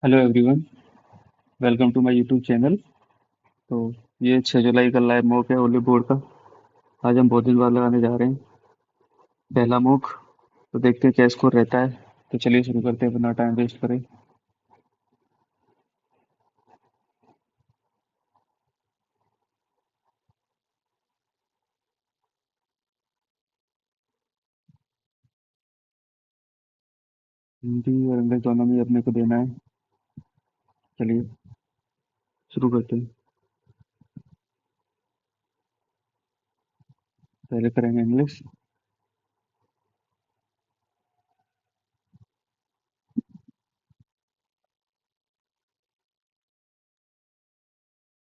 Hello everyone. Welcome to my YouTube channel. तो ये 6 जुलाई का लाइव मॉक है होली बोर्ड का। आज हम बहुत दिन बाद लगाने जा रहे हैं पहला मॉक। तो देखते हैं क्या स्कोर रहता है। तो चलिए शुरू करते हैं बिना टाइम वेस्ट करें। हिंदी और इंग्लिश दोनों में अपने को देना है। चलिए शुरू करते हैं। पहले करेंगे English.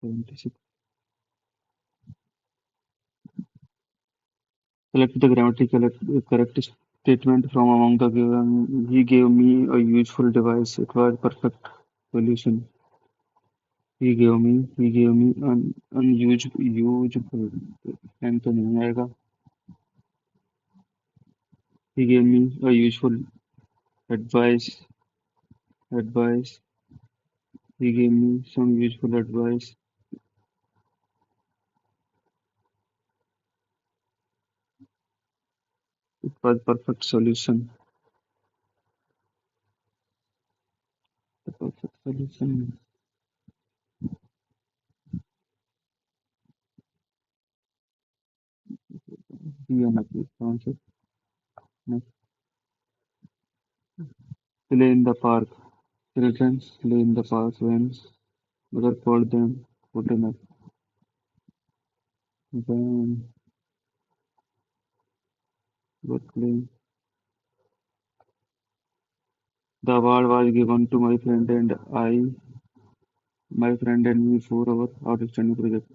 76। Select the grammatically correct statement from among the given. He gave me a useful device. It was perfect solution. He gave me an useful and तो नहीं आएगा। He gave me a useful advice. Advice. He gave me some useful advice. It was perfect solution. The perfect solution. He and a answer. Next. Play in the park. Children play in the park when mother called them for dinner. When were playing. The award was given to my friend and me for our outstanding project.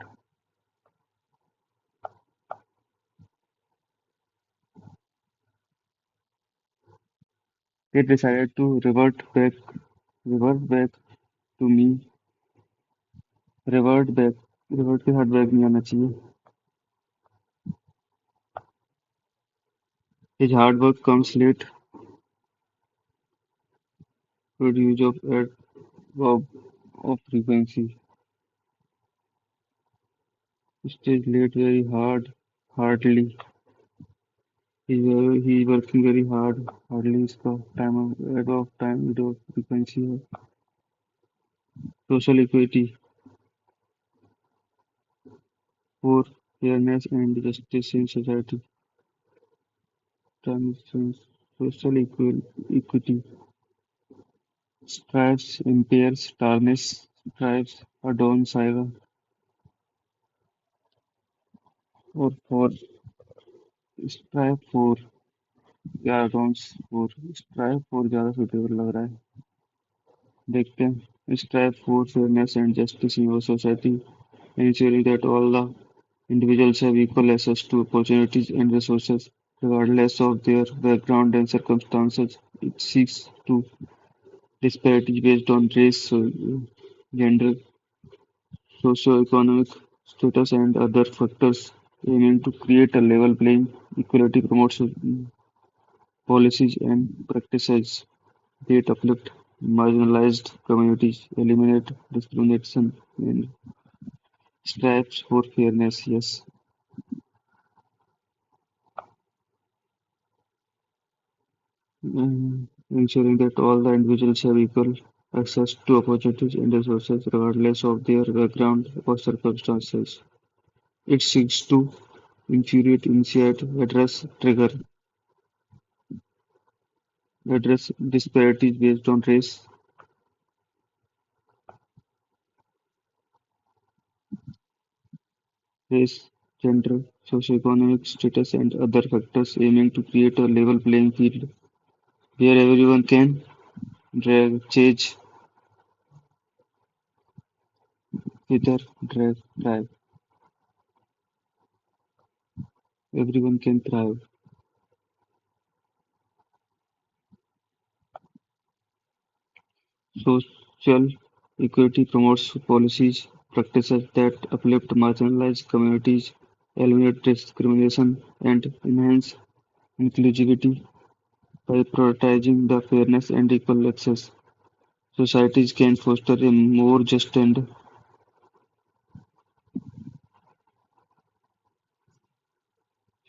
They decided to revert back to me. Revert back. Revert के साथ back नहीं आना चाहिए. His hard work comes late. Good use of frequency. Stays late very hardly. He's working very hard. Hardly इसका time of frequency है. Social equity for fairness and justice in society. Transitions. Social equity. Stripes, impairs, tarnish, stripes, adorn, saga, और for stripe for या adorns for stripe for ज्यादा suitable लग रहा है. देखते हैं. Strive for fairness and justice in your society, ensuring that all the individuals have equal access to opportunities and resources, regardless of their background and circumstances. It seeks to disparities based on race, gender, socio-economic status, and other factors, aiming to create a level playing equality, promotes policies and practices that uplift marginalized communities, eliminate discrimination, and strives for fairness. Yes. Ensuring that all the individuals have equal access to opportunities and resources, regardless of their background or circumstances. It seeks to infuriate, initiate, address disparities based on race, gender, socioeconomic status, and other factors, aiming to create a level playing field where everyone can chase, hither, thrive. Everyone can thrive. Social equity promotes policies, practices that uplift marginalized communities, eliminate discrimination, and enhance inclusivity by prioritizing the fairness and equal access. Societies can foster a more just and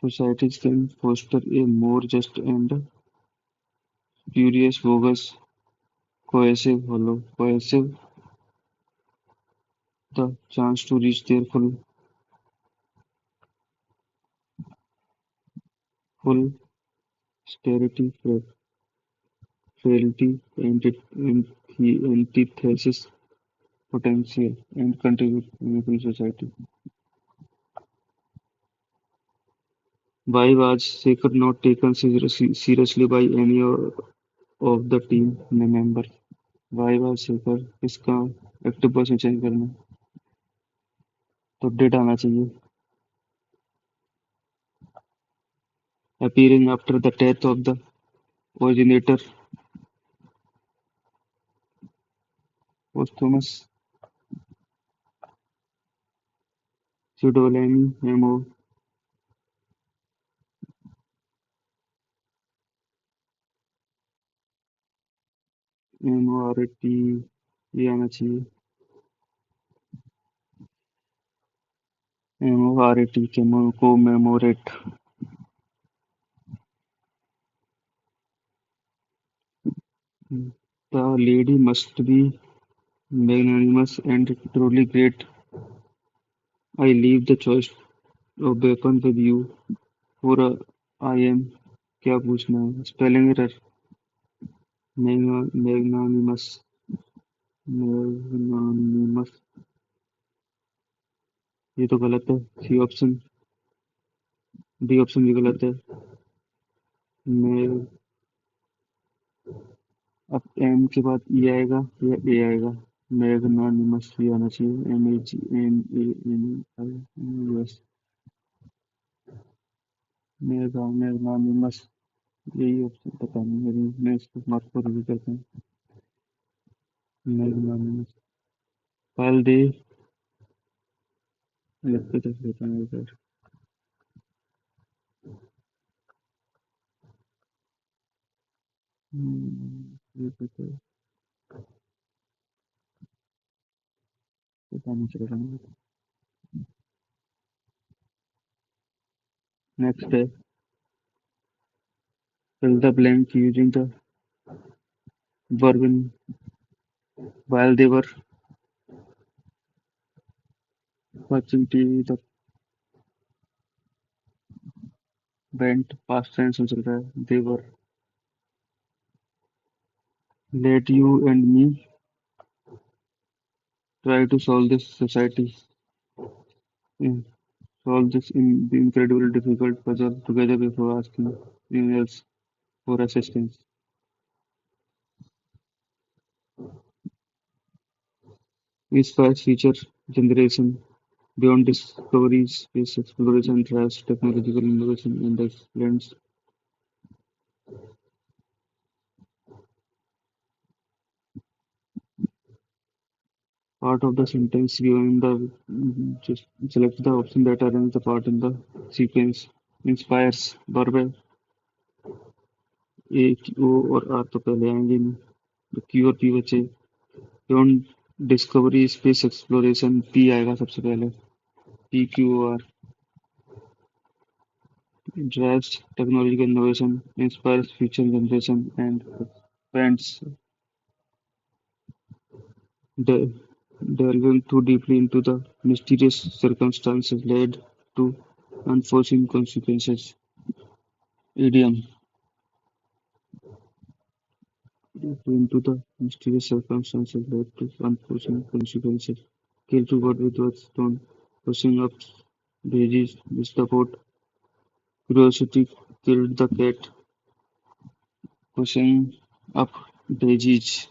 societies can foster a more just and curious, bogus, cohesive, the chance to reach their full starity, frailty, antithesis, potential, and contribute to meaningful society. Why was Shekhar not taken seriously by any of the team members? Why was Shekhar इसका active person change करना तो date आना चाहिए appearing after the death of the originator posthumous pseudonym MORT ये आना चाहिए MORT commemorate the lady must be magnanimous and truly great. I leave the choice of weapon with you for I am क्या पूछना है spelling error magnanimous magnanimous ये तो गलत है सी ऑप्शन डी ऑप्शन भी गलत है मैं अब एम के बाद ई आएगा या ए आएगा मैग्नानिमस भी आना चाहिए MAGNANIMOUS मैग्नानिमस यही ऑप्शन पता नहीं मेरी मैं इसको मार्क को रिव्यू करता हूँ मैग्नानिमस फाइल दे लिख के देख लेता हूँ इधर ये पता नहीं चल रहा नेक्स्ट है fill the blank using the verb in while they were watching TV the went past tense में चल रहा है they were let you and me try to solve this society in solve this in the incredibly difficult puzzle together before asking anyone else for assistance. Inspires future generation beyond discovery, space exploration drives technological innovation and explains part of the sentence given the just select the option that arrange the part in the sequence. Inspires verb ए ओ और are तो पहले आएंगे नहीं Q और P बचे beyond discovery space exploration P आएगा सबसे पहले P Q R drives technological innovation inspires future generation and expands de- delving too deeply into the mysterious circumstances led to unforeseen consequences idiom into the mysterious circumstances led to unforeseen consequences kill two birds with one stone pushing up daisies missed the boat curiosity killed the cat pushing up daisies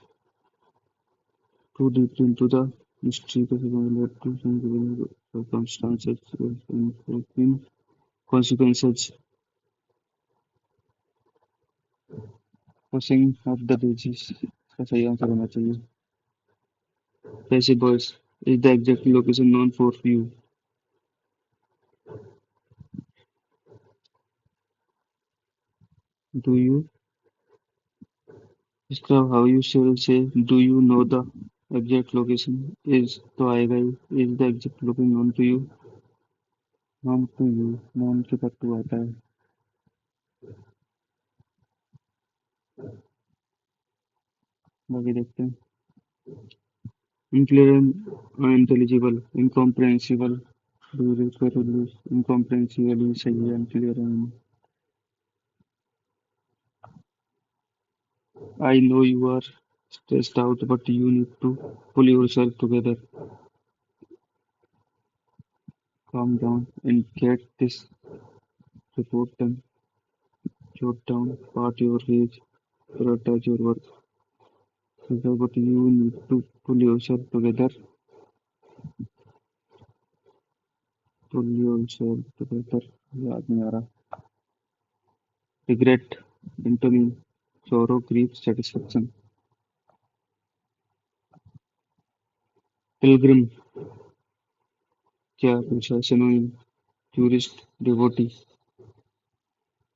too deeply into the mystery led to some circumstances with unforeseen consequences pushing up the daisies इसका सही answer होना चाहिए Passive voice is the exact location known for you. Do you इसका how you shall से do you know the exact location is तो आएगा ही is the exact location known to you known के बाद टू आता है। बाकी देखते हैं। Unclear and unintelligible, incomprehensible, pluribus, incomprehensibly सही है unclear and I know you are stressed out but you need to pull yourself together, calm down and get this report done, jot down, part your rage, prioritize your work, but you need to pull yourself together, pull yourself together, याद नहीं आ रहा। Regret, antonyms, sorrow, grief, satisfaction. Pilgrim, क्या पूछा synonym, tourist, devotee.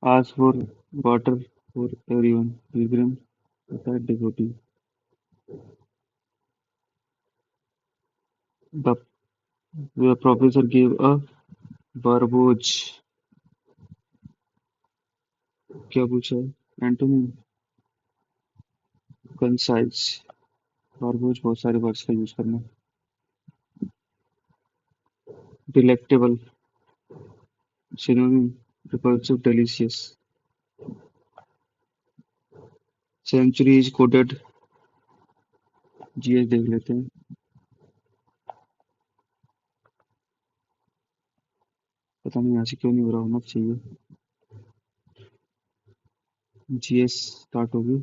Ask for water for everyone. Pilgrim, होता है devotee. The, the professor gave a barboge. क्या पूछा है एंटोनिम, कंसाइज। बारबोज बहुत सारे वर्ड्स का यूज करना। Delectable synonym, repulsive, delicious. Century is coded, GS देख लेते हैं। पता नहीं यहाँ से क्यों नहीं हो रहा, होना चाहिए। जीएस स्टार्ट होगी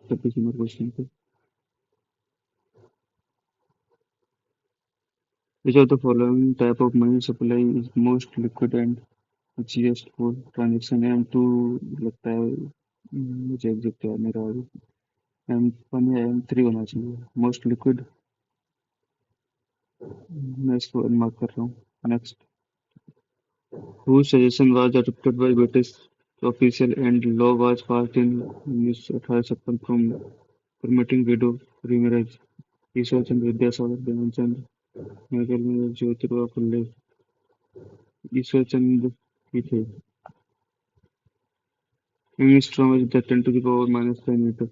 26 नंबर क्वेश्चन पे। Which of the following type of money supply is most liquid and cheapest for transaction? M2 लगता है, मुझे एग्जैक्ट याद नहीं रहा अभी। M1 या M3 होना चाहिए। मोस्ट लिक्विड, मैं इसको मार्क कर रहा हूँ। Next, whose suggestion was adopted by British official and law was passed in 1856 from permitting widow remarriage? Ishwar Chandra Vidyasagar, Dhyanchand, Nehru, Jyotiba Phule. Ishwar Chandra ही थे। Angstrom is the 10 to the power minus 5 meter.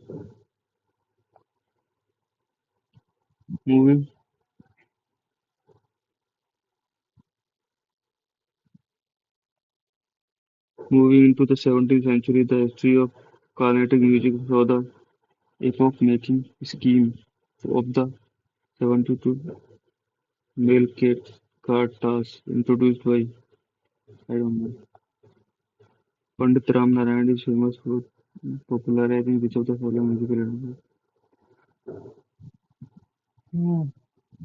Moving moving into the 17th century, the history of Carnatic music saw the epoch-making scheme of the 72 Melchizedek Cartas introduced by, I don't know, Pandit Ram Narayan is famous for popularizing which of the following musical instruments?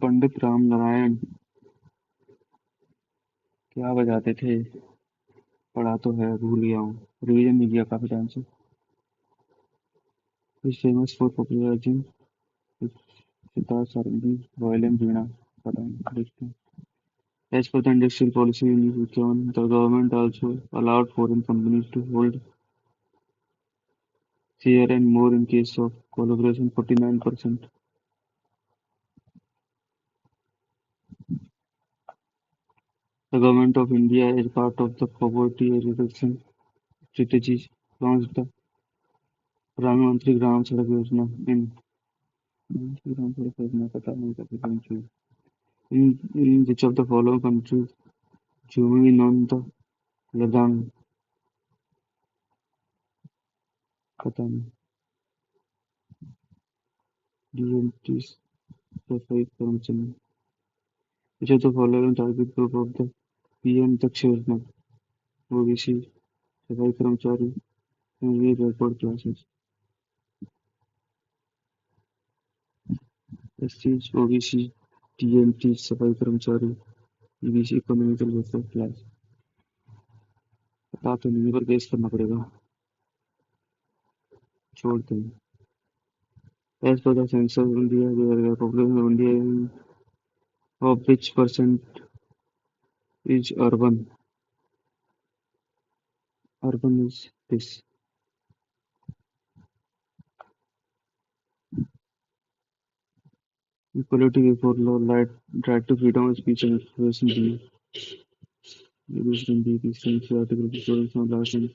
Pandit Ram Narayan क्या बजाते थे? पढ़ा तो है, भूल गया हूँ, revision नहीं किया काफी टाइम से। Is famous for popularising sitar, sarangi, violin, veena. पता नहीं, देखते हैं। As per the industrial policy in Bhutan, the government also allowed foreign companies to hold share and more in case of collaboration 49%. The Government of India, as part of the poverty reduction strategy, launched the Pradhan Mantri Gram Sadak Yojana in Gram Sadak Yojana, पता नहीं कभी कौन सी। In which of the following countries Germany won the Ladakh? पता नहीं। DMT सफाई कर्मचारी। Which of the following target group of the PM Daksh Yojana? OBC, सफाई कर्मचारी, ये बैकवर्ड क्लासेस। एससीज, ओबीसी, टीएमटी, सफाई कर्मचारी, ईबीसी, इकोनॉमिकल बैकवर्ड क्लास। पता तो नहीं, पर गेस करना पड़ेगा, छोड़ दें। As per the census of India, the population of India of which percent is urban? Urban is this. Equality before law, right to freedom of speech and expression. B. Used in the recent article before from last and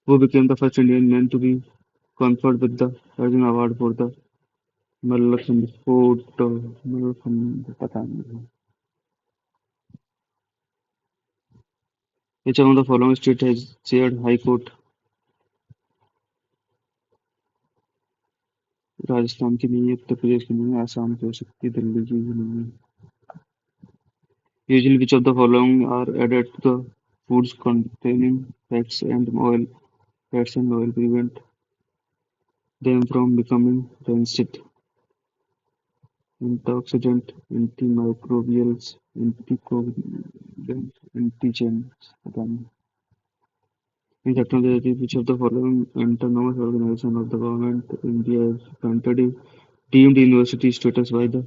who became the first Indian man to be conferred with the Arjun Award for the Mallakhamb sport. Mallakhamb, पता नहीं. Which among the following state has chaired High Court? Rajasthan की नहीं है, उत्तर प्रदेश की नहीं है, आसाम की हो सकती है, दिल्ली की भी नहीं है. Usually, which of the following are added to the foods containing fats and oil prevent them from becoming rancid? Antioxidant, antimicrobials, anticoagulants, antigens. पता नहीं. In technology, which of the following autonomous organization of the government India is granted deemed university status by the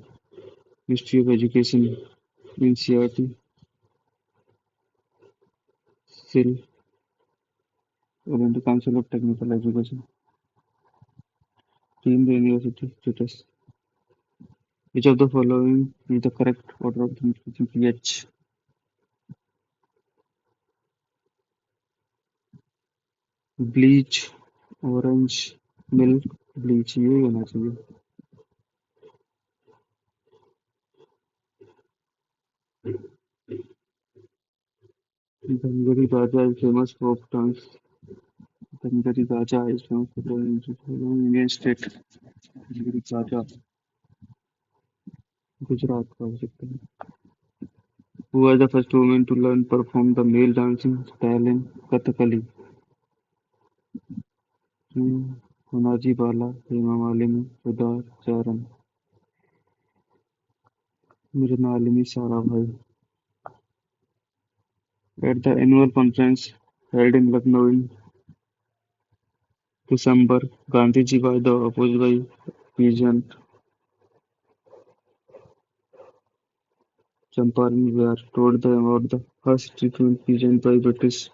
Ministry of Education, NCERT, SIL, or in the Council of Technical Education, deemed university status. Which of the following is the correct order of the increasing pH? Bleach, orange, milk, bleach. ये होना चाहिए. Dhangari Raja is famous for dance. Dhangari Raja is famous for the Indian state. Dhangari Raja, Gujarat का हो सकता है. Who was the first woman to learn perform the male dancing style in Kathakali? Honaji Bala, Hema Malini, Sudha Charan. Mrinalini Sarabhai. At the annual conference held in Lucknow in December, Gandhiji was opposed by peasant Champaran Vyar told them about the first treatment peasant by British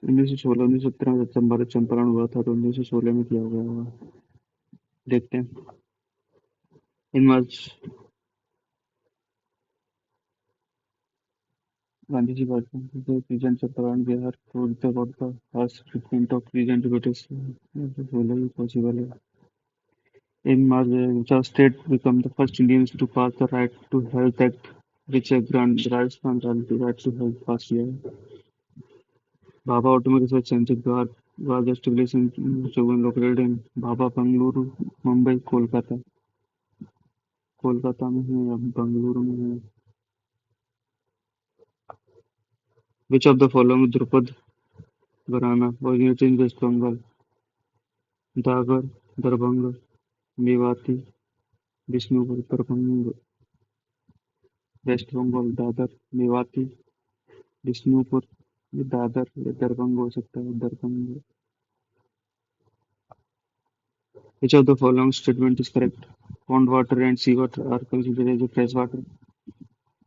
1916-1917 में चंपारण हुआ था तो 1916 में किया गया होगा. देखते हैं. In March, Gandhiji was the peasant Champaran Vyar told them about the first treatment of peasant British. बोला ही possible है. In March, Gujarat state became the first Indians to pass the Right to Health Act, which grant Rajasthan the right to health last year. Bhabha Autonomous Research Center was established in located in Bhabha, Bengaluru, Mumbai, Kolkata. Kolkata में है या बेंगलुरु में है. Which of the following Drupad Gharana originated in West Bengal? Dagar, Darbhanga, Mewati, Bishnupur, Darbhanga. West Bengal, Dadar, Mewati, Bishnupur. ये दादर या दरभंगा हो सकता है. Darbhanga. Which of the following statement is correct? Pond water and seawater are considered as a fresh water.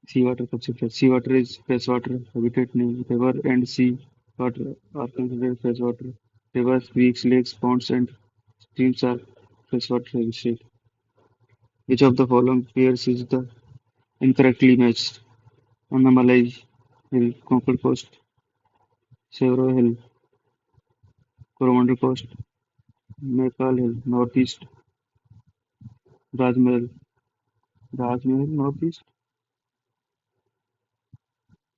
Seawater कब से fresh? Seawater is fresh water. Habitat नहीं. River and sea water are considered fresh water. Rivers, creeks, lakes, ponds, and streams are freshwater habitat. Which of the following pairs is the incorrectly matched? Annamalai Hill, Konkan Coast, Severo Hill, Coromandel Coast, Maikal Hill, Northeast, Rajmahal, Rajmahal, Northeast,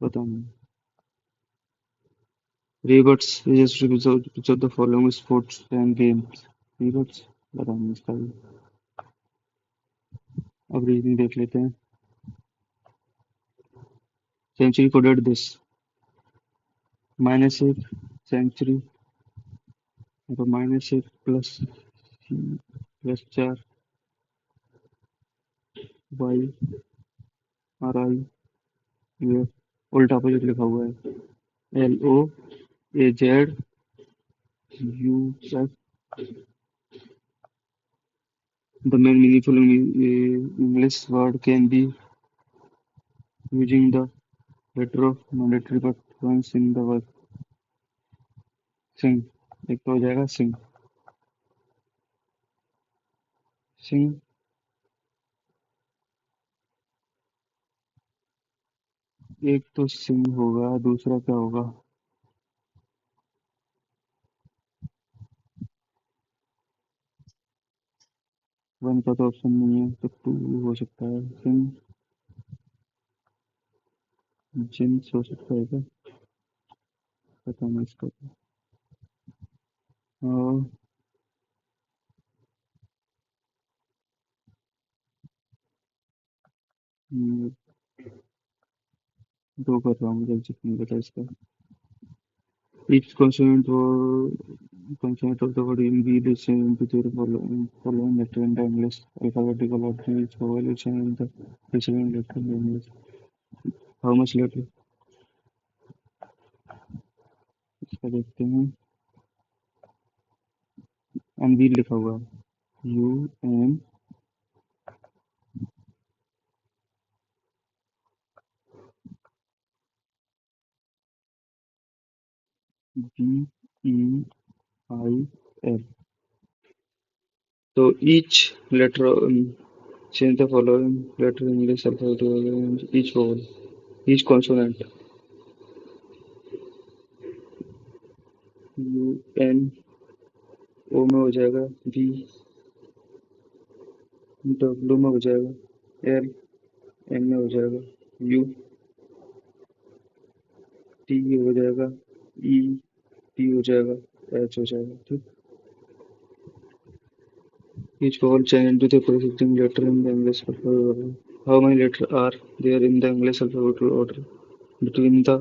पता नहीं. Rebuts is which of the following sports and games? Rebuts, पता नहीं इसका भी. अब reasoning देख लेते हैं. Century coded this. -1 century -1 +4 y RI UF उल्टा अपोजिट लिखा हुआ है. LOAZ UF. The main meaningful English word can be using the letter of mandatory but once in the word. Sing. एक तो हो जाएगा सिंह। सिंह। एक तो सिंह होगा, दूसरा क्या होगा? वन का तो ऑप्शन नहीं है, तो टू हो सकता है। सिंह। जिन्स हो सकता है क्या? पता नहीं इसका तो। और हम्म, दो कर रहा हूँ, मुझे एग्जैक्ट नहीं पता इसका। Each consonant of the word will be listened to the following letter in the English alphabetical order. Each vowel is in the preceding letter in the English. How much letter? इसका देखते हैं। अनवीर लिखा हुआ है। UNVEIL। So each letter change the following letter in English alphabet. Each vowel, each consonant. UN O में हो जाएगा, V W में हो जाएगा, एल एन में हो जाएगा, यू टी हो जाएगा, ई टी हो जाएगा, एच हो जाएगा। ठीक। Each vowel change into the preceding letter in the English alphabet. How many letters are there in the English alphabetical order? Between the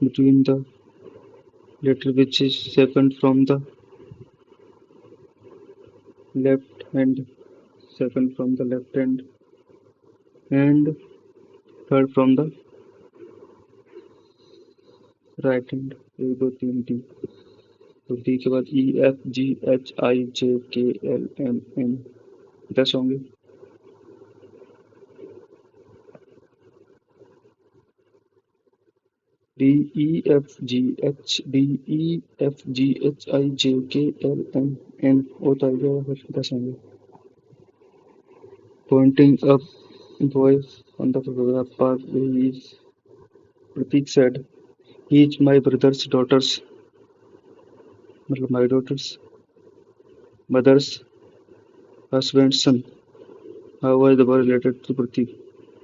between the letter which is second from the left hand, second from the left hand, and third from the right hand. एक दो तीन D. तो D के बाद ई F G H I J K L M N, 10 होंगे। D E F G H D E F G H I J K L M N होता है क्या? फिर 10 होंगे। Pointing up boy on the photograph park, he is Pratik said, he is my brother's daughter's, मतलब my daughter's mother's husband's son. How was the boy related to Pratik?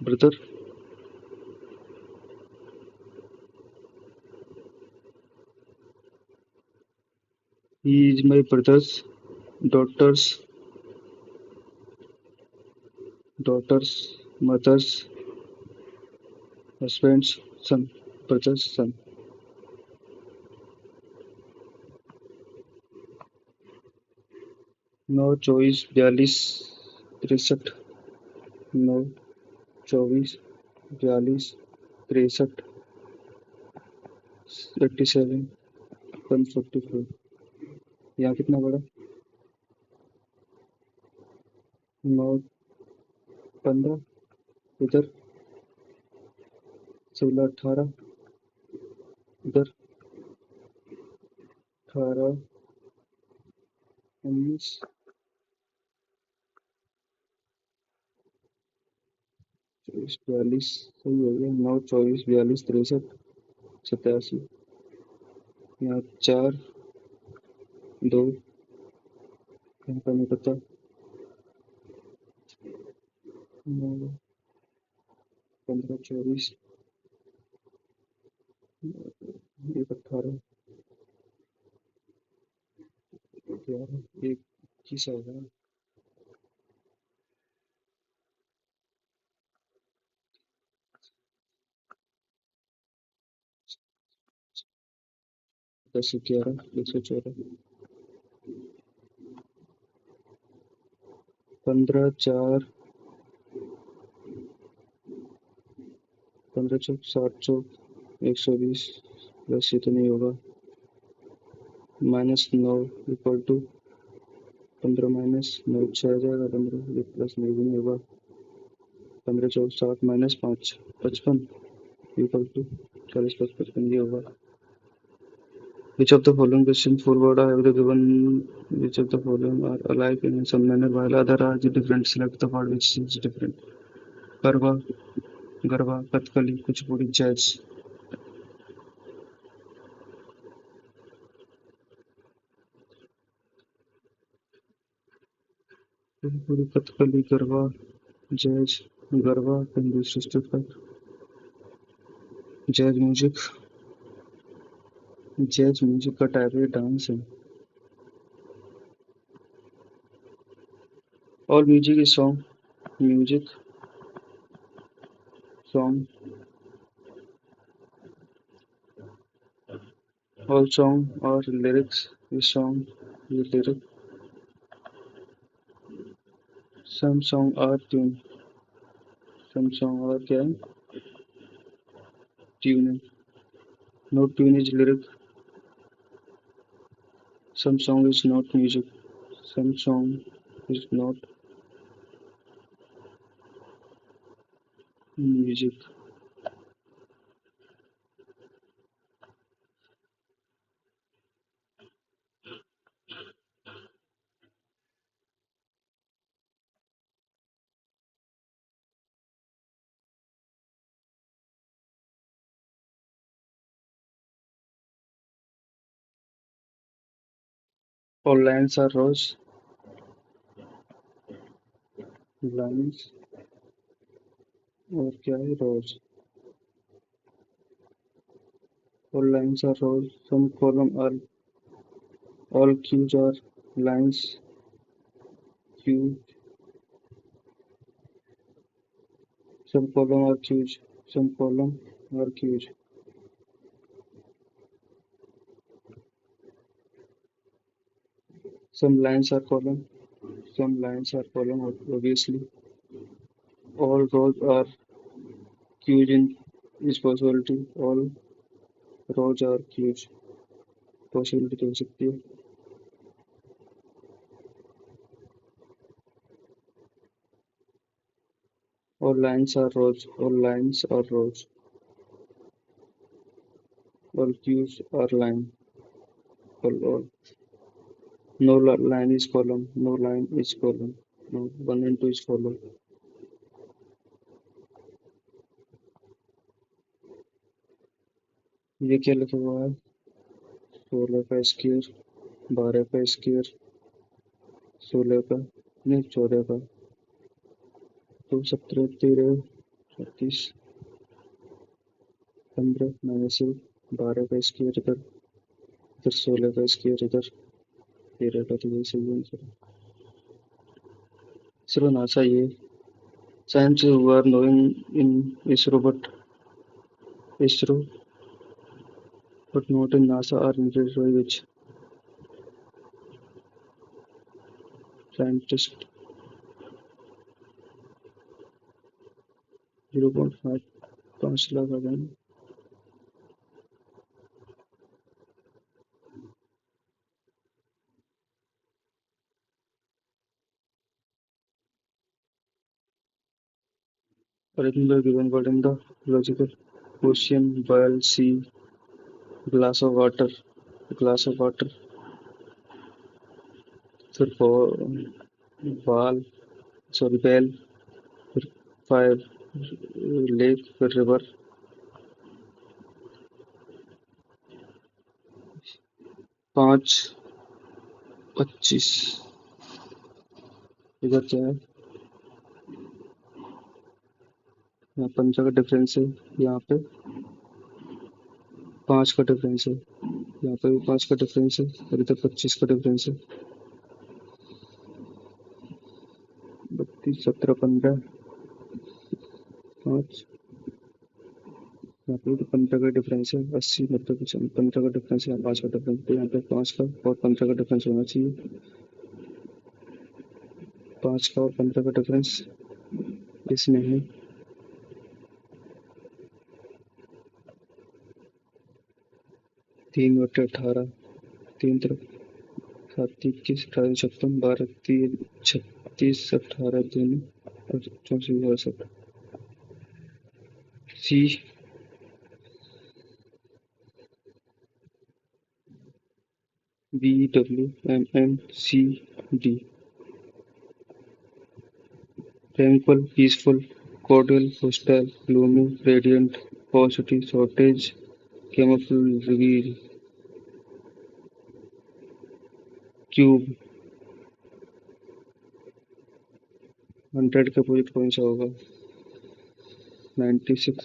Brother. He is my brother's daughter's mother's husband's son. Brother's son. नौ चौबीस बयालीस 63। नौ चौबीस बयालीस 63। 87। 144। यहाँ कितना बड़ा? 9 15। इधर 16 18। इधर 18 19। 24 42 सही हो गया। 9 24 42 63 87। यहाँ 4 2 कहीं का नहीं पता। 9 15 24 1 18 11 1 21 होगा। दस 11 114। 15 4 15 चौक 60 चौक 120 प्लस ये तो नहीं होगा। -9 इक्वल टू 15 -9 6 आ जाएगा। 15 ये प्लस नहीं भी नहीं होगा। 15 चौक 60 -5 55 इक्वल टू 40 + 55 ये होगा। Which of the following questions forward have the given which of the following are alike in some manner while other are different? Select the word which is different. Garba, Garba, Kathkali, Kuchipudi, Jazz. Kuchipudi, Kathkali, Garba, Jazz, Garba can be substituted for jazz music. Jazz music का type है dance है. All music is song. Music, song. All song or lyrics is song. Is lyric. Some song are tune. Some song are क्या है? Tune है. No tune is lyric. Some song is not music. Some song is not music. All lines are rose. Lines और क्या है rose. All lines are rose. Some column are all cues are lines. Cue. Some column are cues. Some column are cues. Some lines are column. Some lines are column obviously. All rows are cues in is possibility. All rows are cues. Possibility तो हो सकती है. All lines are rows. All lines are rows. All cues are line. All. No line is column. No line is column. No one and two is follow. ये क्या लिखा हुआ है? 16 का स्क्वायर, 12 का स्क्वायर, 16 का नहीं 14 का, तो 17, 13, 36, 15 माइनस 12 का स्क्वायर इधर, इधर 16 का स्क्वायर इधर, 13 का, तो यही सही आंसर है. इसरो नासा ये science who are knowing in ISRO but not in NASA are needed by which scientist? 0.5 5 lakh आ जाएंगे. Everything were given but in the logical question while C glass of water, glass of water, फिर ball, sorry bell, फिर 5 lake, फिर river, 5 25. इधर क्या है? यहाँ 15 का difference है, यहाँ पे 5 का डिफरेंस है, यहाँ पे भी 5 का डिफरेंस है और इधर 25 का डिफरेंस है. 32 17 15 5, यहाँ पे भी 15 का डिफरेंस है. 80 90 15 का डिफरेंस है, यहाँ 5 का डिफरेंस, तो यहाँ पे 5 का और 15 का डिफरेंस होना चाहिए. 5 का और 15 का डिफरेंस इसमें है. 3/18, 3 तरफ 7 21 18 56 12 3 36 18 दिन और 64 67. सी VWMMCD. Tranquil, peaceful, cordial, hostile, gloomy, radiant, positive, shortage, camouflage, reveal, cube. 100 का अपोजिट कौन सा होगा? 96।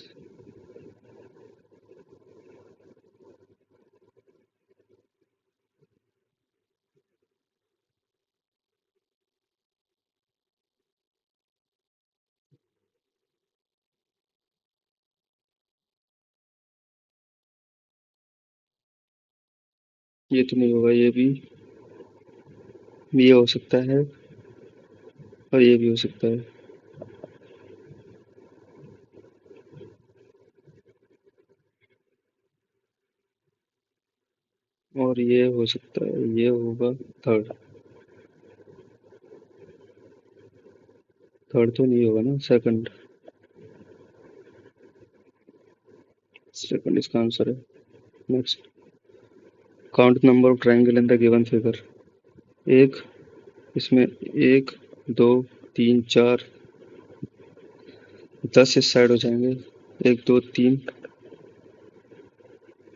ये तो नहीं होगा, ये हो सकता है और ये भी हो सकता है। और ये हो सकता है, ये होगा थर्ड। थर्ड तो नहीं होगा ना, सेकंड। सेकंड इसका आंसर है। Next, count number of triangle in the given figure. एक, इसमें एक, दो, तीन, चार, 10 इस साइड हो जाएंगे। एक, दो, तीन,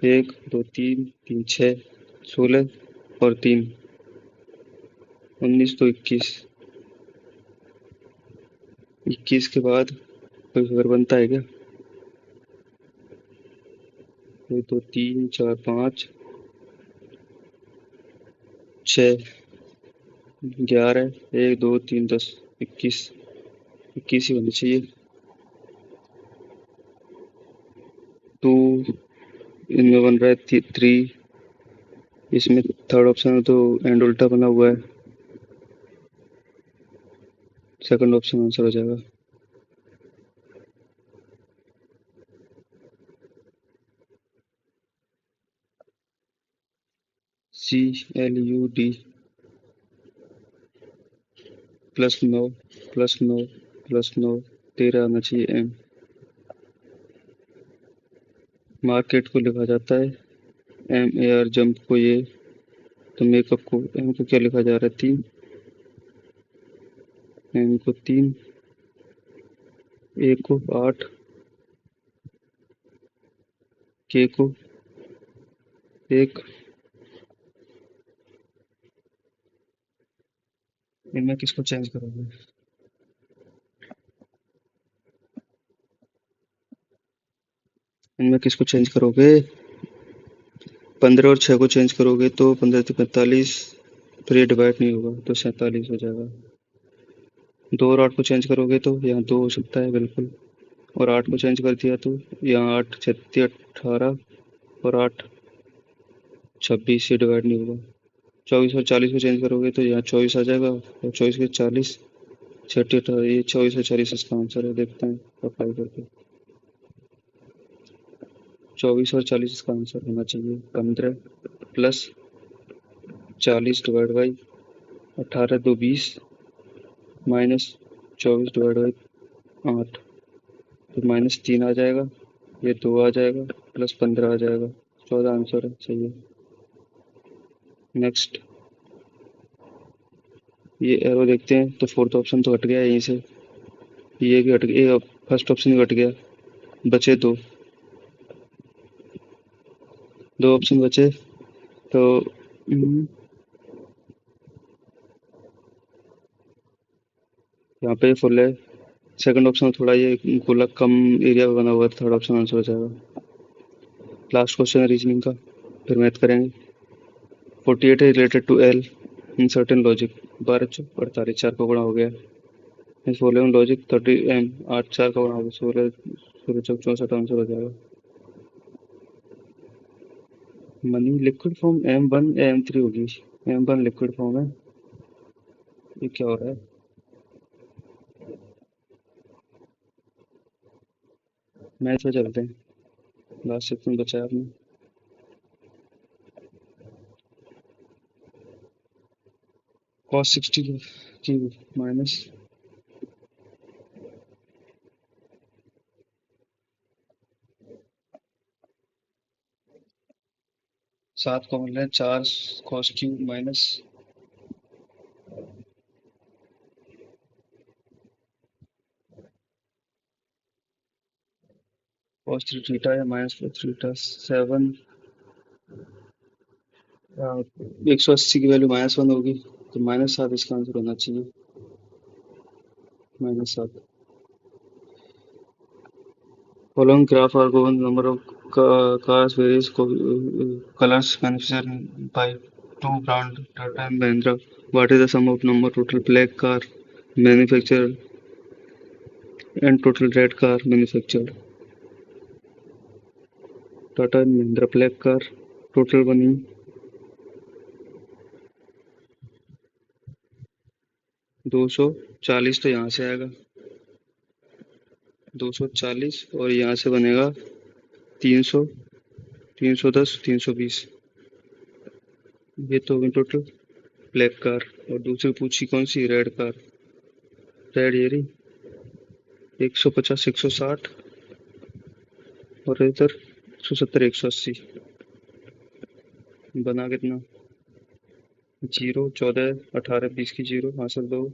एक, दो, तीन, तीन, छः, 16 और तीन, 19, तो 21। 21 के बाद कोई फिगर बनता है क्या? एक, दो, तीन, चार, पाँच, छः, 11, एक, दो, तीन, 10, 21। 21 ही होनी चाहिए। टू, इनमें बन रहा है थ्री। इसमें थर्ड ऑप्शन में तो एंड उल्टा बना हुआ है। सेकंड ऑप्शन आंसर हो जाएगा। CLUD, +9, +9, +9, 13 आना चाहिए M। मार्केट को लिखा जाता है MAR, जंप को ये, तो मेकअप को M को क्या लिखा जा रहा है? 3। M को 3, A को 8, K को 1। इनमें किसको चेंज करोगे? इनमें किसको चेंज करोगे? 15 और 6 को चेंज करोगे तो 15 से 45, फिर ये डिवाइड नहीं होगा तो 47 हो जाएगा। 2 और 8 को चेंज करोगे तो यहाँ 2 हो सकता है बिल्कुल, और 8 को चेंज कर दिया तो यहाँ 8, 36, 18 और 8, 26, से डिवाइड नहीं होगा। 24 और 40 को चेंज करोगे तो यहाँ 24 आ जाएगा, और 24 के 40, 36, 18, ये 24 और 40 इसका आंसर है। देखते हैं अप्लाई करके। 24 और 40 इसका आंसर होना चाहिए। 15 plus 40 divide by 18, 2, 20, minus 24 divide by 8, तो -3 आ जाएगा, ये 2 आ जाएगा, प्लस 15 आ जाएगा। 14 आंसर है, सही है। नेक्स्ट, ये एरो देखते हैं तो फोर्थ ऑप्शन तो हट गया है यहीं से, ये भी हट गया, फर्स्ट ऑप्शन भी हट गया। बचे दो, दो ऑप्शन बचे तो यहाँ पे फुल है। सेकंड ऑप्शन थोड़ा ये गोला कम एरिया में बना हुआ है, थर्ड ऑप्शन आंसर हो जाएगा। लास्ट क्वेश्चन है रीजनिंग का, फिर मैथ करेंगे। 48 है related to L in certain logic. 12 चौक 48, 4 का गुणा हो गया। इस फॉलोइंग लॉजिक 30 M, 8, 4 का गुणा हो गया, 16, 16 चौक 64 आंसर हो जाएगा। मनी लिक्विड फॉर्म M1 या M3 होगी? M1 लिक्विड फॉर्म है। ये क्या हो रहा है? मैथ पे चलते हैं, लास्ट सेक्शन बचा है आपने। cos 60 की माइनस, 7 कॉमन लें, 4 cos cube minus cos 3 theta या माइनस कॉस थीटा 7। 180 की वैल्यू -1 होगी, तो -7 इसका आंसर होना चाहिए। -7। Following graph are given number of cars various colors manufactured by two brands Tata and Mahindra. What is the sum of number total black car manufactured and total red car manufactured? Tata and Mahindra black car total बनी 240, तो यहाँ से आएगा 240 और यहाँ से बनेगा 300, 310, 320। ये तो होगी टोटल ब्लैक कार। और दूसरी पूछी कौन सी, रेड कार। रेड ये रही 150, 160 और इधर 170, 180। बना कितना, 0, 14, 18, 20 की 0 हासिल 2,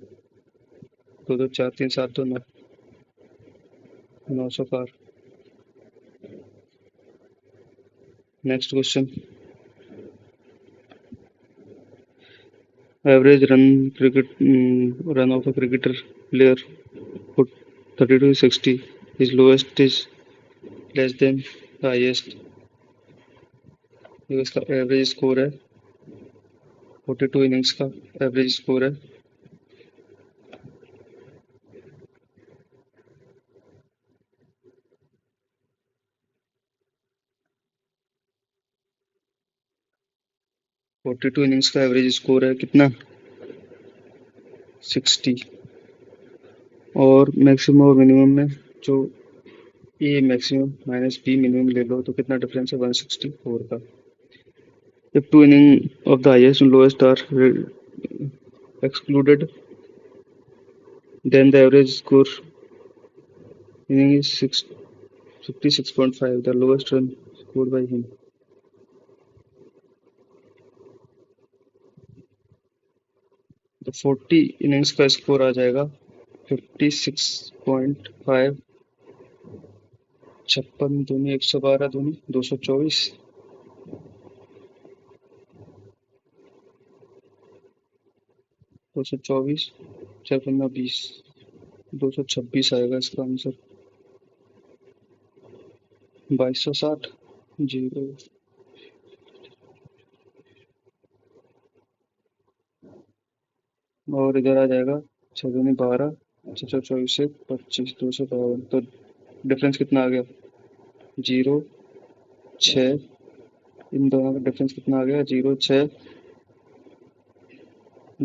2 2 4 3 7 2 9, 900 car. Next question. Average run of a cricketer player foot 32 60 is lowest is less than highest. इसका एवरेज स्कोर है 42 इनिंग्स का एवरेज स्कोर है। 42 इनिंग्स का एवरेज स्कोर है कितना, 60। और मैक्सिमम और मिनिमम में जो ए मैक्सिमम माइनस बी मिनिमम ले लो तो कितना डिफरेंस है, 164 का। If two innings of the highest and lowest are excluded, then the average score inning is 56.5, the lowest run scored by him. तो 40 इनिंग्स का स्कोर आ जाएगा 56.5, 56 दूनी 112 दूनी 224, 224, 56 20, 226 आएगा इसका आंसर। 2260 जीरो। और इधर आ जाएगा 6 दूनी 12, 624 से 25, 252। तो डिफरेंस कितना आ गया, 0 6। इन दोनों का डिफरेंस कितना आ गया, 0 6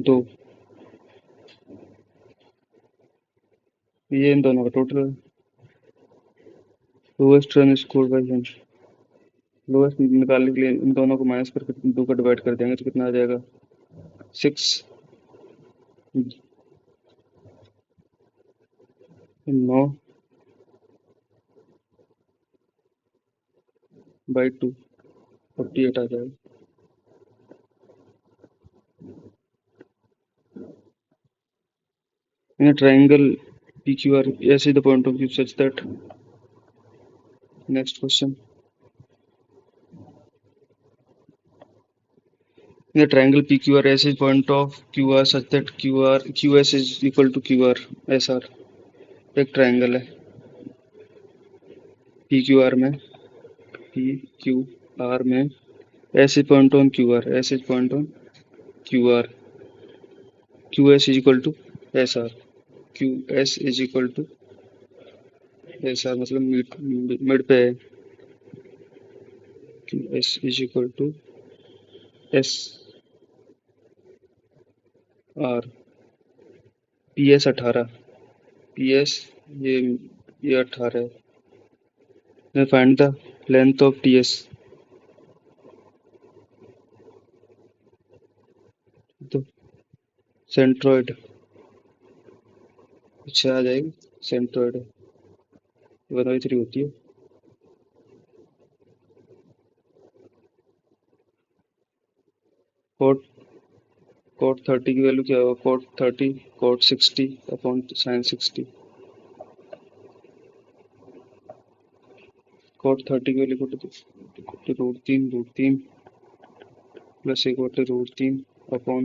2। ये इन दोनों का टोटल है। Lowest run score by him, lowest निकालने के लिए इन दोनों को माइनस करके 2 का डिवाइड कर देंगे तो कितना आ जाएगा, 6 9 बाई 2, 48 आ जाएगा। In a triangle PQR, S is the point of view such that, next question. In a triangle PQR, S is point of QR such that QS is equal to QR SR। एक triangle है PQR में, PQR में S is point on QR, S is point on QR, QS is equal to SR, QS is equal to SR मतलब mid पे है। QS is equal to SR। PS 18, PS ये 18 है। Now find the length of TS। तो centroid पीछे आ जाएगी, centroid 1/3 होती है। कोट कोट 30 की वैल्यू क्या होगा? Cot 30 cot 60 upon sine 60। Cot 30 की वैल्यू √3 प्लस 1/√3 अपॉन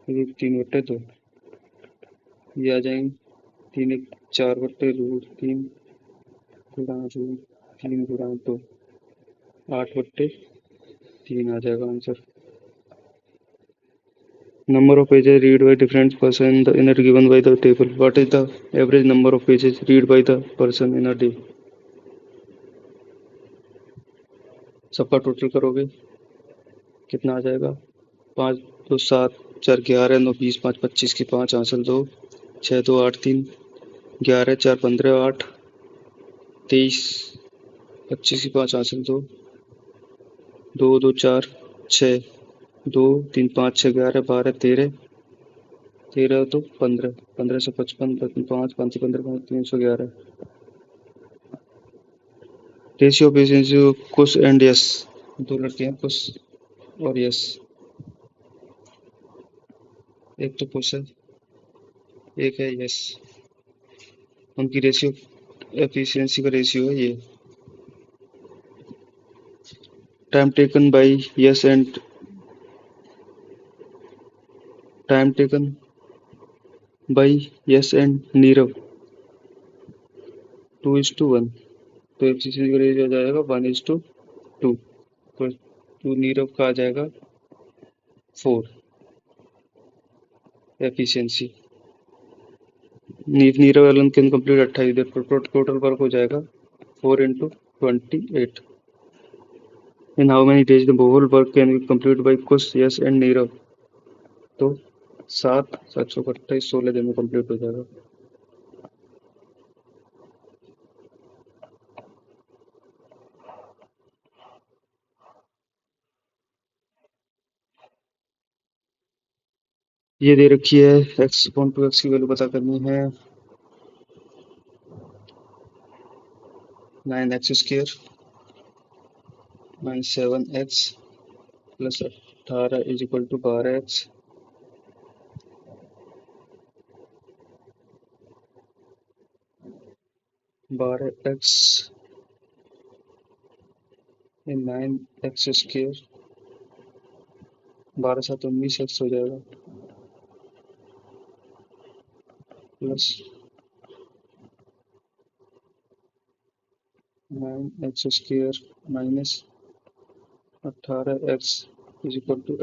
√3/2। ये आ जाएंगे 3 × 4/√3 गुणा √3 गुणा 2 8/3 आ जाएगा answer. Number of pages read by different person in a given by the table. What is the average number of pages read by the person in a day? सबका total करोगे कितना आ जाएगा? 5 2 7 4 11 9 20 5 25 की 5 हासिल 2 6 2 8 3 11 4 15 8 23 25 की 5 हासिल 2 2 2 4 6 2 3 5 6 11 12 13 13 तो 15 15 से 55 5 5 15 5 311। Ratio of efficiency Kush and yes, दो लड़के हैं कुश और यस। एक तो कुश है एक है यस, उनकी रेशियो एफिशिएंसी का रेशियो है ये। Time taken by yes and time taken by yes and Nirav 2:1, तो एफिशिएंसी का रेशियो आ जाएगा 1:2। तो नीरव का आ जाएगा 4 एफिशिएंसी। नीरव एलन के इनकम्प्लीट 28, टोटल वर्क हो जाएगा 4 × 28। In how many days the whole work can be completed by Kush, Yes and Nirav? तो 7 7 सौ 28 16 दिन में कंप्लीट हो जाएगा। ये दे रखी है x/2x की वैल्यू पता करनी है 9x² - 7x + 18 = 12x 12x × 9x² 12 7 19x हो जाएगा प्लस 9x² - 18x =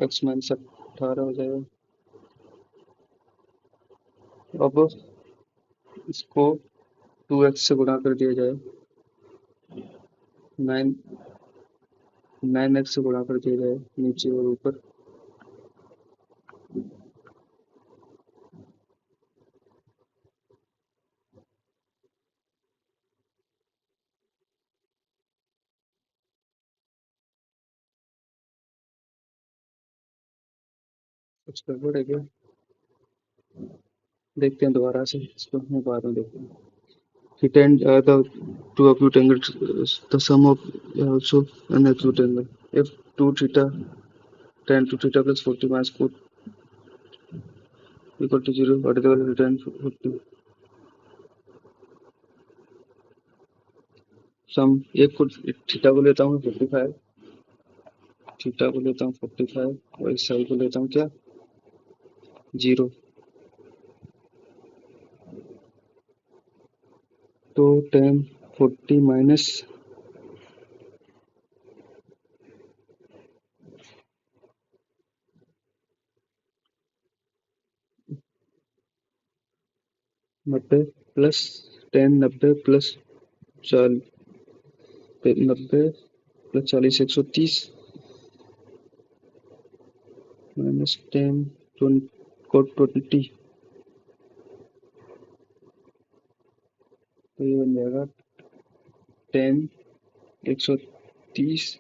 x - 18 हो जाएगा। अब इसको 2x से गुणा कर दिया जाए, 9 9x से गुणा कर दिया जाए नीचे और ऊपर, कुछ गड़बड़ है क्या? देखते हैं दोबारा से इसको, मैं बाद में देखते हैं। He tend the two acute angles, the sum of also an acute angle. If 2 theta tan 2 theta plus 40 minus 4 equal to 0, what is the value of tan 40? सम एक को थीटा को लेता हूँ 45, थीटा को लेता हूँ 45 और इस साइड को लेता हूँ क्या 0। तो tan 40 minus 90 plus tan 90 plus 40 90 plus 40 130 minus tan 20, तो ये बन जाएगा tan 130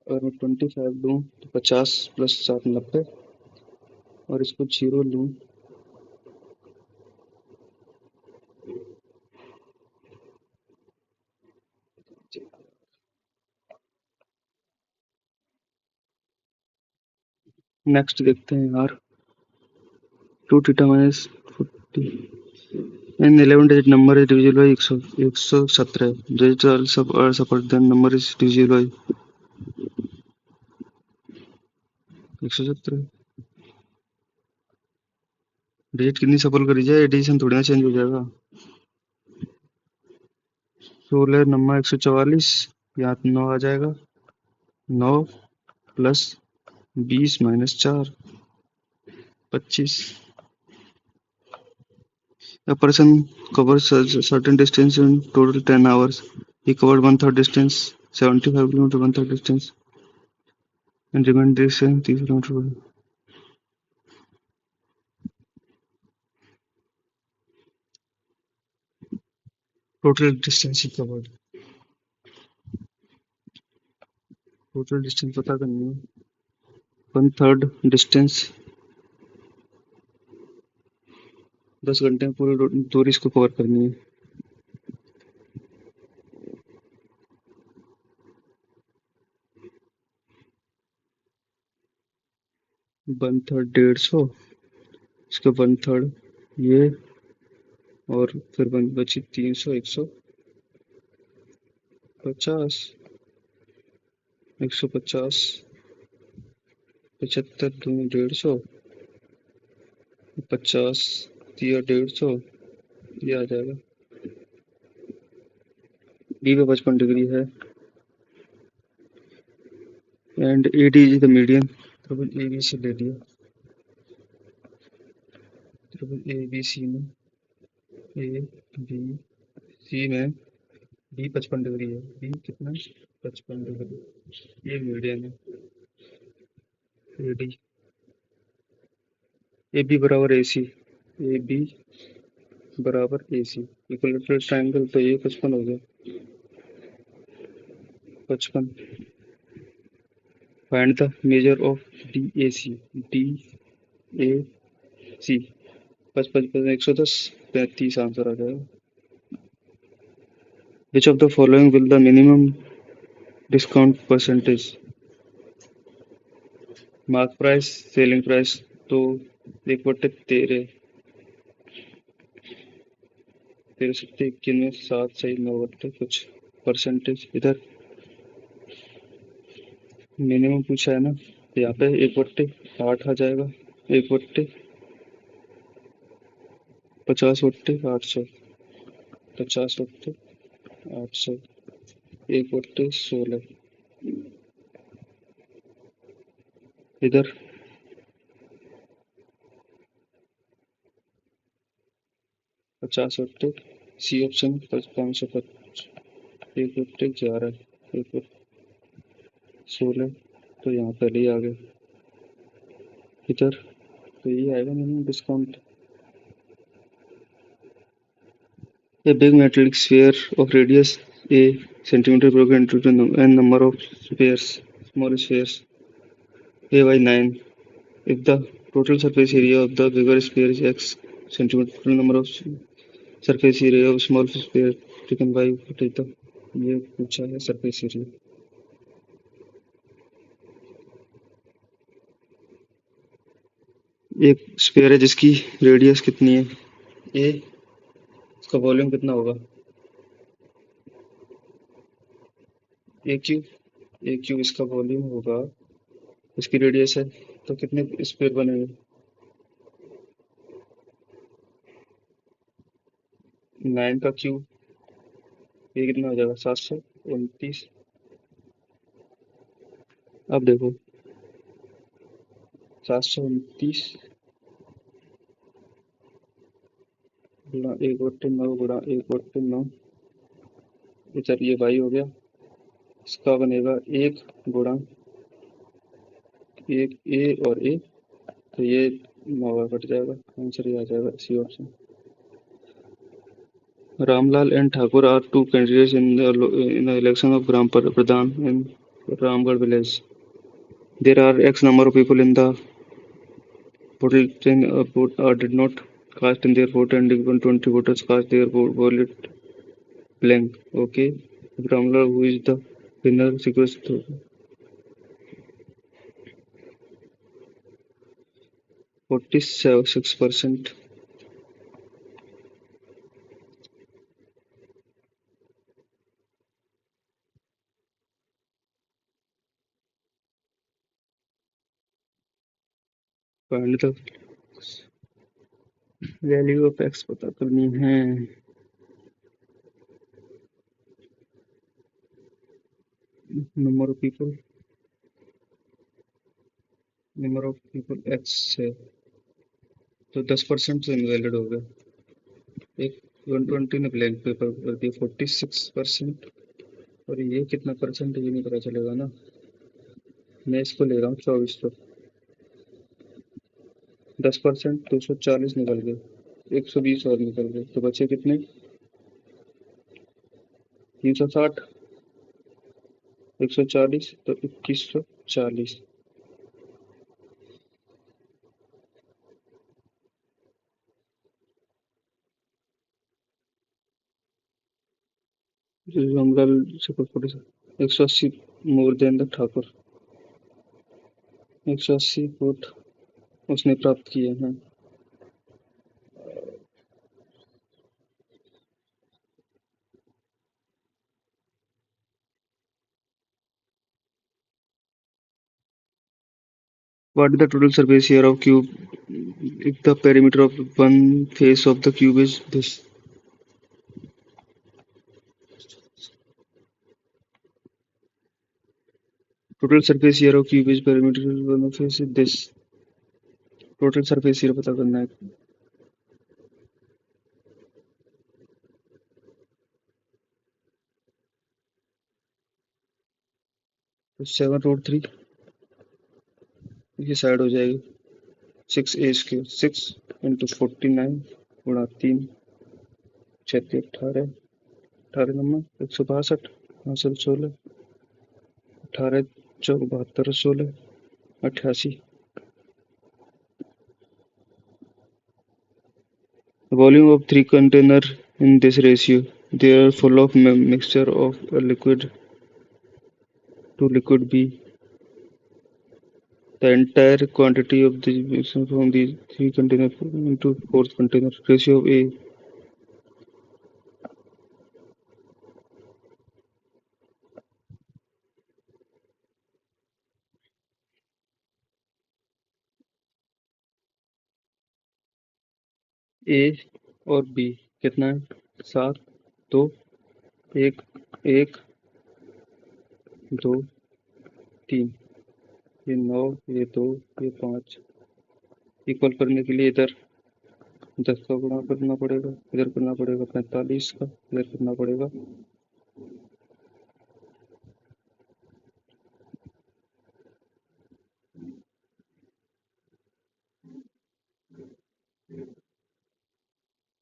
और मैं 25 लूँ तो 50 प्लस 7 90 और इसको 0 लूँ नेक्स्ट देखते हैं यार। 2 theta minus 40 an 11-digit number is divisible by 117. Digits are separate, then number is divisible by 117। Digit कितनी सफल करी जाए, एडिशन थोड़ी ना चेंज हो जाएगा। 16 नंबर 144, यहाँ 9 आ जाएगा। 9 plus 20 minus 4, 25। A person covers a certain distance in total 10 hours. He covered one-third distance, 75 kilometer, one-third distance, and remaining distance 30 kilometer. Total distance he covered. Total distance पता करनी है। one-third distance 10 घंटे में पूरी दूरी इसको कवर करनी है। one-third 150, इसका one-third ये, और फिर बची 300, 150, 150, 75 दूनी 150, 50 दिया 150, ये आ जाएगा। बी पे 55 डिग्री है, and A D is the median. Triple A B से ले लिया। ट्रिपल ए बी सी में ए बी सी में बी 55 डिग्री है। बी कितना? 55 डिग्री। ये मीडियन है। ए डी, ए बी बराबर ए सी, ए बी बराबर ए सी। इक्विलेटरल ट्रायंगल तो ये 55 हो गया। 55। Find the measure of D A C. D A C 55, 110, 35 answer आ जाएगा। Which of the following will the minimum discount percentage? Mark price, selling price, तो 1/13, 13 7 सही 9 कुछ परसेंटेज। इधर मिनिमम पूछा है ना, तो यहाँ पे 1/8 आ जाएगा। 1/50/800, 50/800, 1/16। इधर 50/8, सी ऑप्शन 550, 1/11, 1/16, तो यहाँ पहले ही आ गए। इधर तो ये आएगा minimum discount. A big metallic sphere of radius a centimeter broken into n number of spheres, small spheres, a by 9. If the total surface area of the bigger sphere is x centimeter, total number of surface area of small sphere taken by what is the, ये पूछा है surface area. एक sphere है जिसकी radius कितनी है ए, इसका volume कितना होगा ए क्यू। ए क्यू इसका वॉल्यूम होगा, इसकी रेडियस है, तो कितने स्फीयर बनेंगे? 9 का क्यूब, ये कितना हो जाएगा? 729। अब देखो 729 गुणा 1/9 गुणा 1/9, इधर ये वाई हो गया। इसका बनेगा 1 गुणा 1 ए और ए, तो ये 9 कट जाएगा, आंसर ये आ जाएगा C option. Ramlal and Thakur are two candidates in the election of Gram Pradhan in Ramgarh village. There are X number of people in the voting did not cast in their vote, and even 20 voters cast their ballot blank. Okay, Ramlal, who is the winner, secures. 46%. Find the value of x पता करनी है। Number of people x है, तो 10% तो invalid हो गया। एक 120 ने ब्लैंक पेपर कर दिया 46%। और ये कितना परसेंट ये नहीं पता चलेगा ना। मैं इसको ले रहा हूँ 24 तो 10%, 240 निकल गए, 120 और निकल गए, तो बचे कितने? 360, 140 तो 2140। रामलाल से 180 more than the Thakur. 180 vote उसने प्राप्त किए हैं। What is the total surface area of cube if the perimeter of one face of the cube is this? Total surface area of cube is perimeter of one face is this. Total surface area पता करना है। तो 7√3 ये side हो जाएगी 6a², 6 × 49 गुणा 3, 6×3 = 18, 18 number 162, 5 16, 18 Chowk 72, 16 88। The volume of 3 containers in this ratio, they are full of mixture of a liquid to liquid B. The entire quantity of the mixture from these 3 containers into 4th container, ratio of A और B कितना है? 7, 2, 1, 1, 2, 3, ये 9, ये 2, ये 5। Equal करने के लिए इधर 10 का गुणा करना पड़ेगा, इधर करना पड़ेगा 45 का, इधर करना पड़ेगा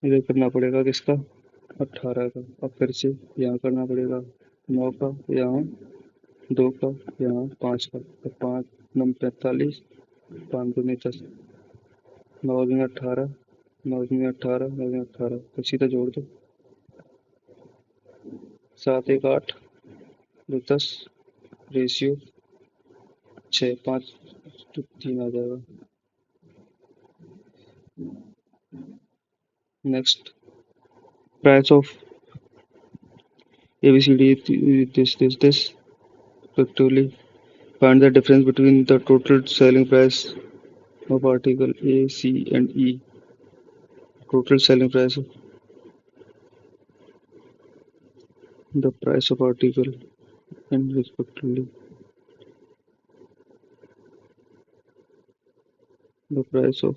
इधर करना पड़ेगा किसका? 18 का। अब फिर से यहाँ करना पड़ेगा 9 का, यहाँ 2 का, यहाँ 5 का, तो 5 9 45, 5 दूनी 10, 9 दूनी 18, 9 दूनी 18, 9 दूनी 18, तो सीधा जोड़ दो। 7 1 8, 2 10, रेशियो 6 5 तो 3 आ जाएगा। Next, price of ABCD this respectively. Find the difference between the total selling price of article A, C, and E. Total selling price, the price of article, and respectively the price of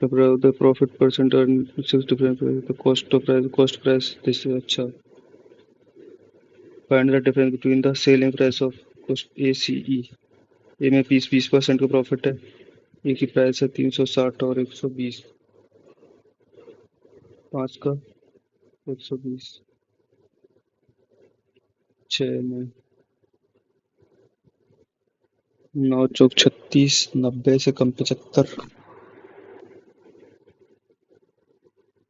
the profit percent and six different price, the cost price. This is अच्छा. Find the difference between the selling price of cost A, C, E. ए में 20% का profit है, ए की price है 360 और 120, 5 का 120, 6 में 9 चौक 36, 90 से कम 75,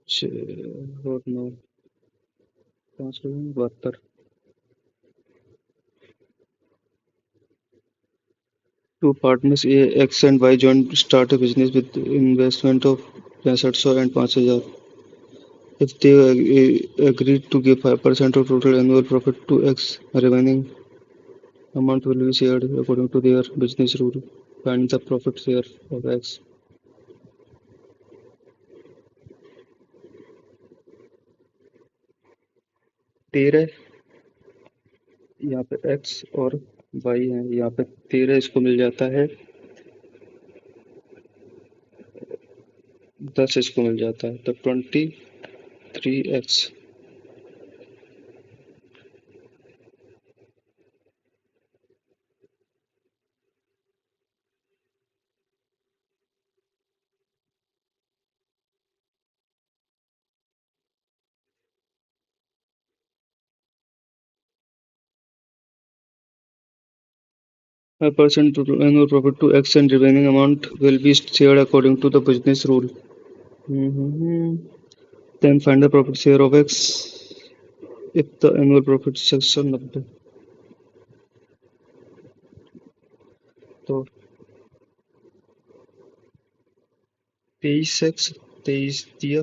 6 और 9 5 72। Two partners A, X and Y joined start a business with investment of 6500 and 5000. If they agreed to give 5% of total annual profit to X, remaining amount will be shared according to their business rule. Find the profit share of X. 13 यहाँ पे X और Y है, यहाँ पे 13 इसको मिल जाता है, 10 इसको मिल जाता है, तो 23X 5% total annual profit to X and remaining amount will be shared according to the business rule. Then find the profit share of X if the annual profit is 690. तो 23X 23 दिया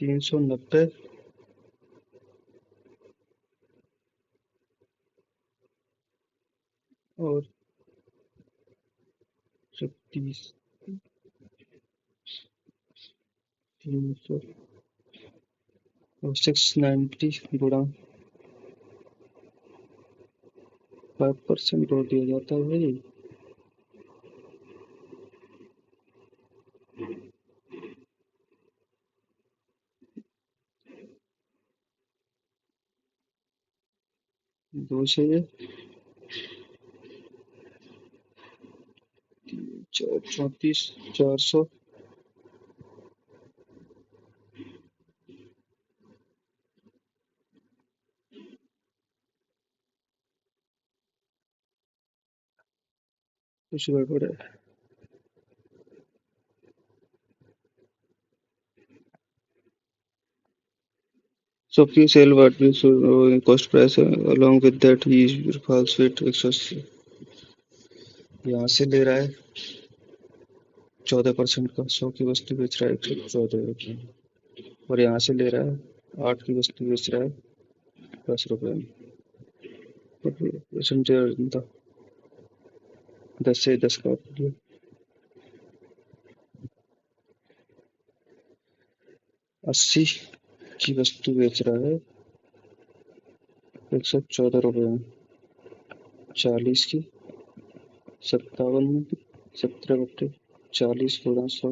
390 और 36 300 और 690 गुणा 5% जोड़ दिया जाता है भाई। 2 से 34 400 कुछ गड़बड़ है। So please sell what we should cost price along with that he false fit 180 यहाँ से ले रहा है 14% का 100 की वस्तु बेच रहा है 114 और यहाँ से ले रहा है 8 की वस्तु बेच रहा है 10 रुपए में। परसेंटेज 10 से 10 काट दिया 80 की वस्तु बेच रहा है 114 रुपए में 40 की 57 में 17 बट्टे 40 गुणा 100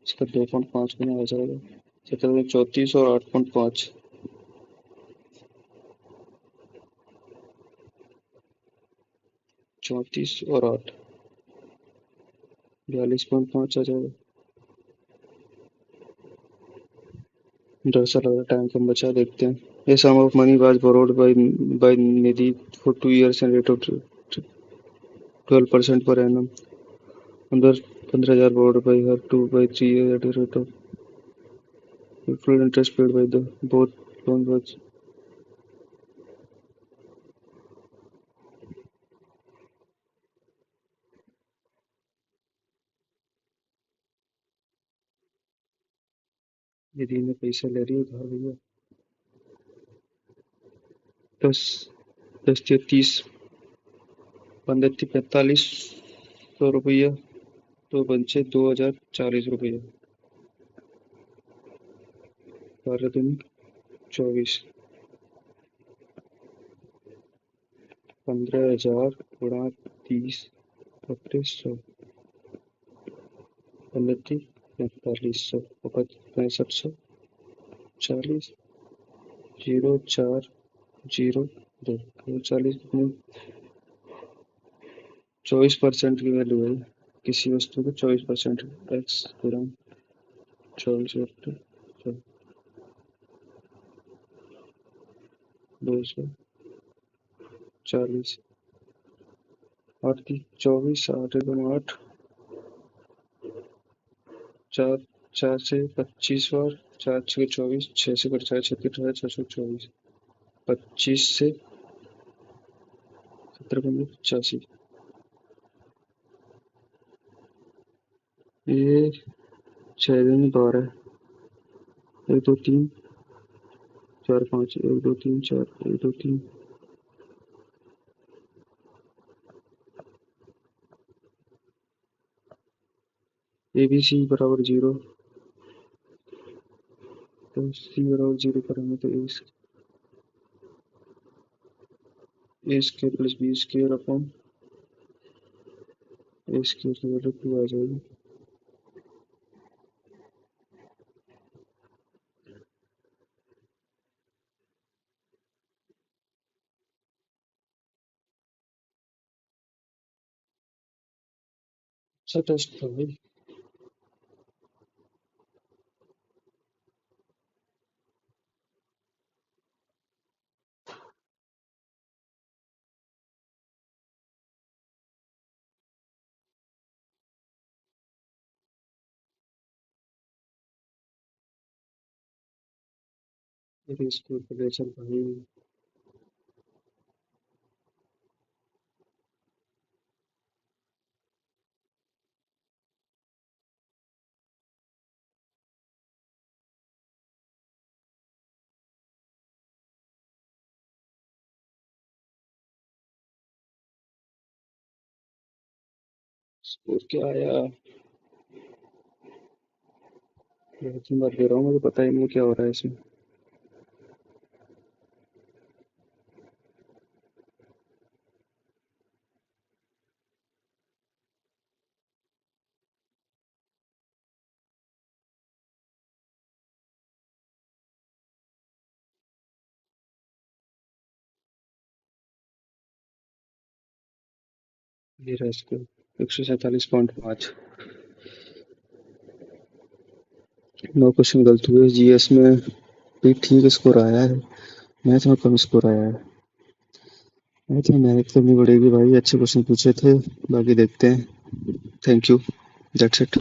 इसका 2.5 गुना हो जाएगा 17 में 34 और 8.5 34 और 8 42.5 आ जाएगा। डर सा लग रहा है टाइम कम बचा देखते हैं। A sum of money was borrowed by Nidhi for 2 years and rate of 12% per annum. अंदर 15,000 borrowed by her to by 3 years at a rate of full interest paid by the both loan was निधि ने पैसा ले रही है उधार भैया 10 10 या 30 15 थी 4500 रुपया तो बचे 2040 रुपया 12 दिन 24 15,000 गुणा 30 बटे 100 15 थी 4500 6500 40 0402 40 में 24% की वैल्यू है किसी वस्तु की 24% टैक्स गुणा 24 बटे 240 8 की 24 8 एकदम 8 4 4 से 25 बार 4 6 24 6 से कट जाए 6 है 624 25 से 17 85 ये 6 दिन में तो आ रहा है। 1 2 3 4 5, 1 2 3 4, 1 2 3। ABC बराबर 0, तो C बराबर 0 करेंगे तो A square plus B square upon A square की वैल्यू 2 आ जाएगी। अच्छा टेस्ट था भाई। मेरे स्कोर पे ले चल भाई। स्कोर क्या आया? मैं इतनी बार दे रहा हूँ, मुझे पता ही नहीं क्या हो रहा है इसमें। ये रहा स्कोर, 147.5। 9 क्वेश्चन गलत हुए। जीएस में भी ठीक स्कोर आया है, मैथ में कम स्कोर आया है। मैथ में मेहनत करनी पड़ेगी भाई, अच्छे क्वेश्चन पूछे थे। बाकी देखते हैं। Thank you. That's it.